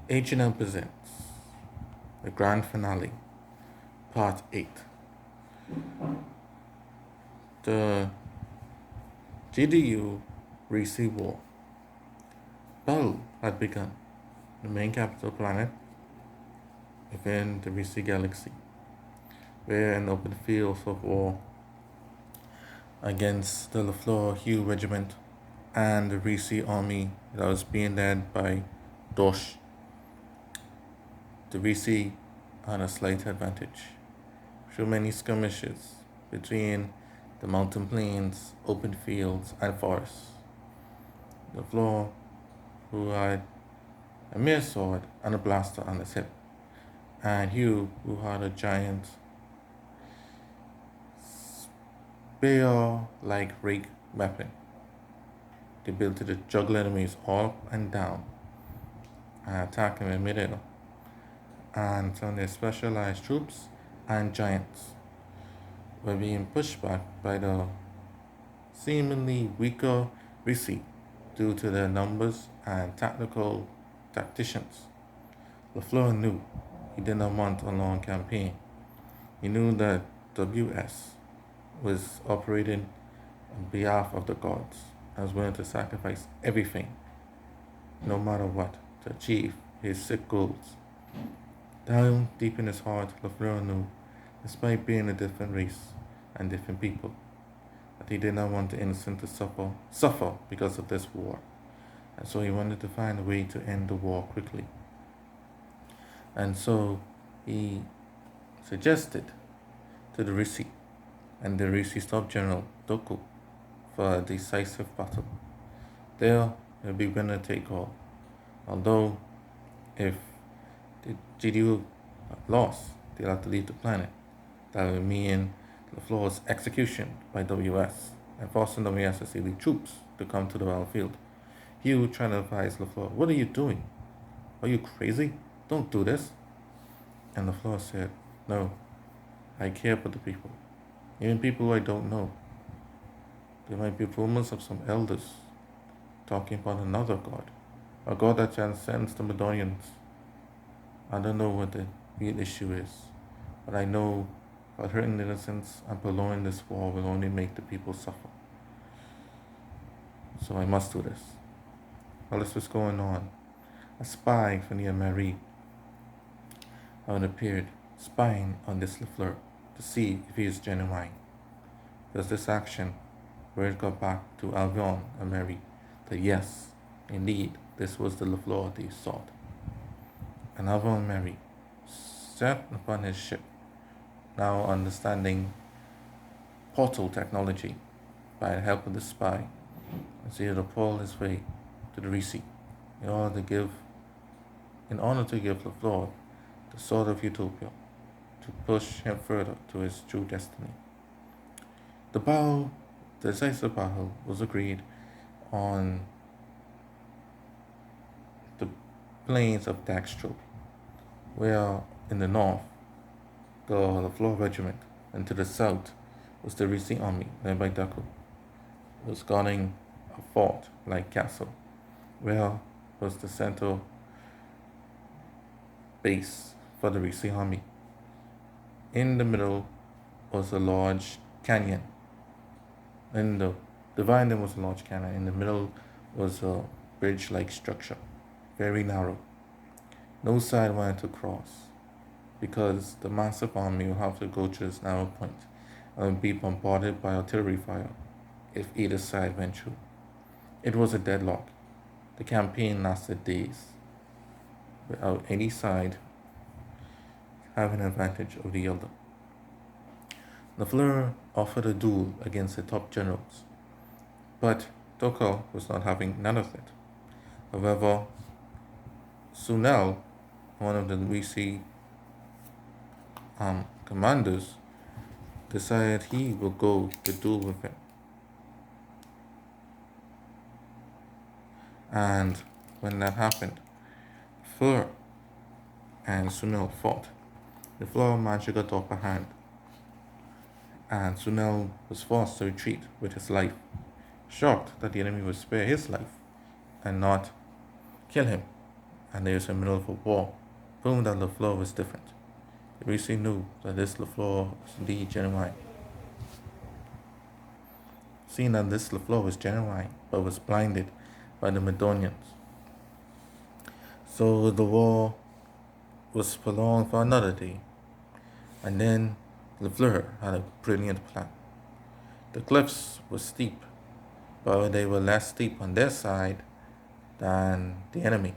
H&M presents the grand finale, part 8. The GDU Recee War. Battle had begun. The main capital planet within the Recee galaxy, where an open field of war against the LaFleur Hugh Regiment and the Recee army that was being led by Dosh. The Recee had a slight advantage through many skirmishes between the mountain plains, open fields, and forests. The floor, who had a mere sword and a blaster on his hip, and Hugh, who had a giant spear-like rake weapon. They built to juggle enemies up and down and attack them in midair, and some of their specialized troops and giants were being pushed back by the seemingly weaker Recee due to their numbers and tactical tacticians. LaFleur knew he did not want a long campaign. He knew that WS was operating on behalf of the gods and was willing to sacrifice everything, no matter what, to achieve his sick goals. Down deep in his heart, LaFleur knew, despite being a different race and different people, that he did not want the innocent to suffer because of this war. And so he wanted to find a way to end the war quickly. And so he suggested to the Recee and the Recee Staff General Doku for a decisive battle. There will be winner take all. Although if the GDU lost, they'll have to leave the planet. That would mean LaFleur's execution by WS and forcing WS's elite troops to come to the battlefield. Hugh trying to advise LaFleur, "What are you doing? Are you crazy? Don't do this." And LaFleur said, "No, I care for the people, even people who I don't know. There might be rumors of some elders talking about another god, a god that transcends the Madonians. I don't know what the real issue is, but I know that hurting innocents and prolonging this war will only make the people suffer. So I must do this." While this was going on, a spy from near Marie had appeared, spying on this LaFleur to see if he is genuine. It was this action where it got back to Alvion and Marie that yes, indeed, this was the LaFleur they sought. And Alvion and Marie sat upon his ship, now understanding portal technology by the help of the spy, and so he had pull his way to the Recee in order to give LaFleur the sword of Utopia to push him further to his true destiny. The decisive battle was agreed on the plains of Daxtro, where in the north the LaFleur regiment, and to the south was the Recee army led by Daku. It was guarding a fort-like castle, where was the central base for the Recee army. In the middle was a large canyon. Dividing them was a large canyon. In the middle was a bridge-like structure, very narrow. No side wanted to cross, because the massive army would have to go to this narrow point and be bombarded by artillery fire if either side went through. It was a deadlock. The campaign lasted days, without any side having an advantage of the other. LaFleur offered a duel against the top generals, but Tokal was not having none of it. However, Sunel, one of the Recee commanders, decided he would go to duel with him. And when that happened, Fleur and Sunel fought. The Fleur managed to get the upper hand, and Sunel was forced to retreat with his life, shocked that the enemy would spare his life and not kill him and they was in the middle of a war. Proving that LaFleur was different. Recee knew that this LaFleur was indeed genuine. Seeing that this LaFleur was genuine, but was blinded by the Medonians. So the war was prolonged for another day, and then LaFleur had a brilliant plan. The cliffs were steep, but they were less steep on their side than the enemy,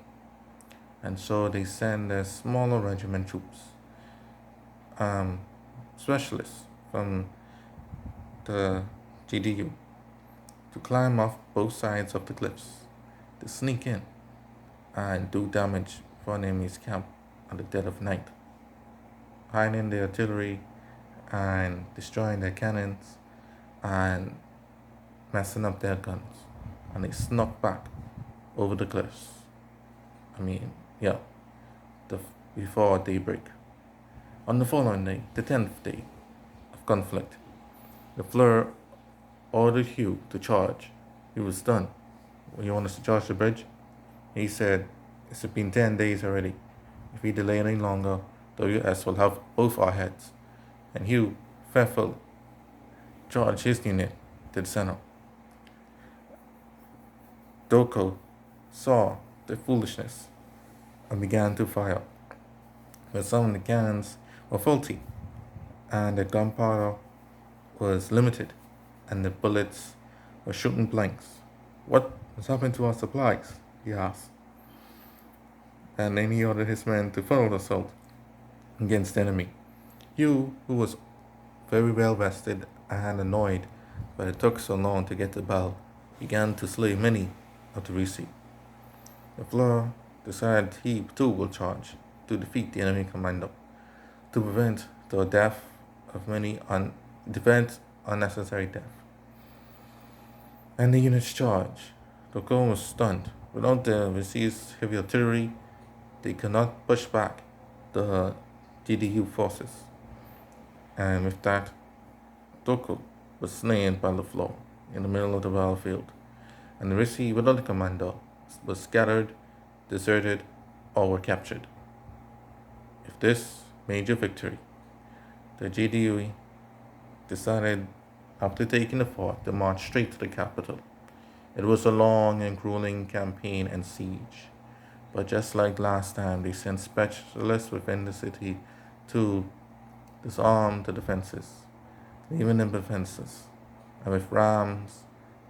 and so they sent their smaller regiment troops, specialists from the GDU, to climb off both sides of the cliffs, to sneak in and do damage for an enemy's camp at the dead of night, hiding their artillery and destroying their cannons and messing up their guns. And they snuck back over the cliffs. Yeah, before daybreak. On the following day, the 10th day of conflict, LaFleur ordered Hugh to charge. He was stunned. You want us to charge the bridge? He said, it's been 10 days already. If we delay any longer, WS will have both our heads. And Hugh, fearful, charged his unit to the center. Doko saw the foolishness and began to fire. But some of the cannons were faulty, and the gunpowder was limited, and the bullets were shooting blanks. What has happened to our supplies? He asked. And then he ordered his men to follow the assault against the enemy. Hugh, who was very well rested and annoyed that it took so long to get to Bal, began to slay many of the Recee. LaFleur decided he too will charge to defeat the enemy commander, to prevent the death of many, prevent unnecessary death. And the units charged. The Doko was stunned. Without the Recee's heavy artillery, they could not push back the GDU forces. And with that, Doko was slain by LaFleur in the middle of the battlefield, and the Recee, without the commander, was scattered, deserted, or were captured. With this major victory, the GDU decided, after taking the fort, to march straight to the capital. It was a long and grueling campaign and siege, but just like last time, they sent specialists within the city to disarm the defenses, even the defenses, and with rams,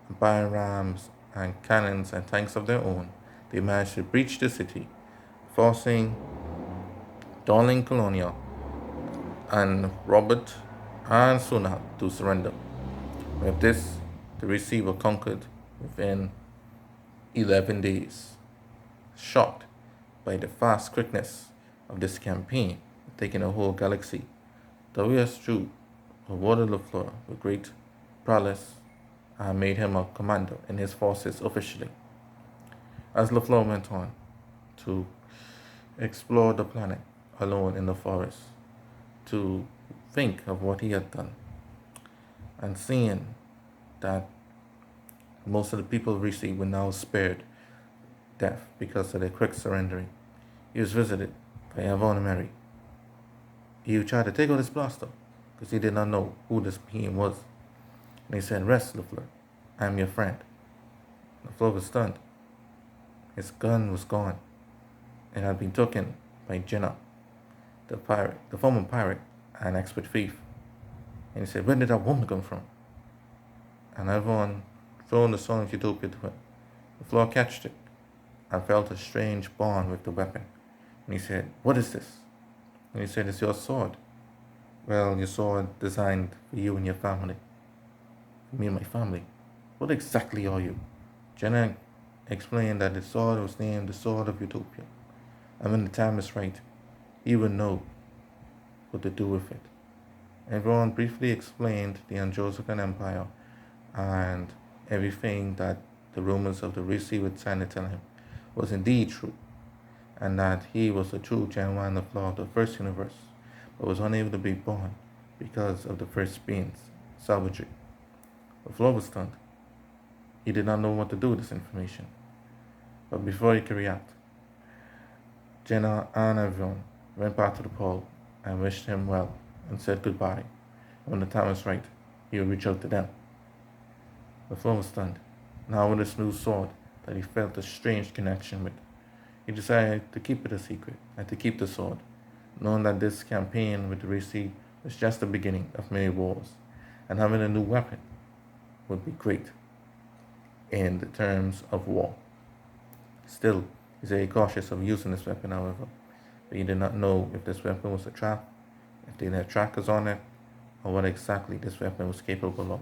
and fire rams, and cannons and tanks of their own, they managed to breach the city, forcing Darling Colonia and Robert and Sunat to surrender. With this, the Recee were conquered within 11 days. Shocked by the fast quickness of this campaign, taking a whole galaxy, W.S. Drew awarded LaFleur with great prowess and made him a commander in his forces officially. As LaFleur went on to explore the planet alone in the forest, to think of what he had done, and seeing that most of the people of Recee were now spared death because of their quick surrendering, he was visited by Avon Mary. He tried to take out his blaster because he did not know who this being was. And he said, "Rest, LaFleur. I am your friend." LaFleur was stunned. His gun was gone. It had been taken by Jenna, the former pirate and expert thief. And he said, "Where did that woman come from?" And everyone thrown the Song of Utopia to him. LaFleur catched it and felt a strange bond with the weapon. And he said, "What is this?" And he said, "It's your sword." "Well, your sword designed for you and your family." "For me and my family? What exactly are you?" Jenna explained that the sword was named the Sword of Utopia. And when the time is right, he would know what to do with it. Everyone briefly explained the Androsican Empire and everything that the rumors of the Recee were trying to tell him was indeed true, and that he was the true genuine LaFleur of the first universe, but was unable to be born because of the first being's savagery. LaFleur was stunned. He did not know what to do with this information. But before he could react, Jenna and everyone went back to the pub and wished him well and said goodbye. When the time was right, he would reach out to them. The fool was stunned, now with this new sword that he felt a strange connection with. He decided to keep it a secret and to keep the sword, knowing that this campaign with Recee was just the beginning of many wars, and having a new weapon would be great in the terms of war. Still, he's very cautious of using this weapon, however, but he did not know if this weapon was a trap, if they had trackers on it, or what exactly this weapon was capable of.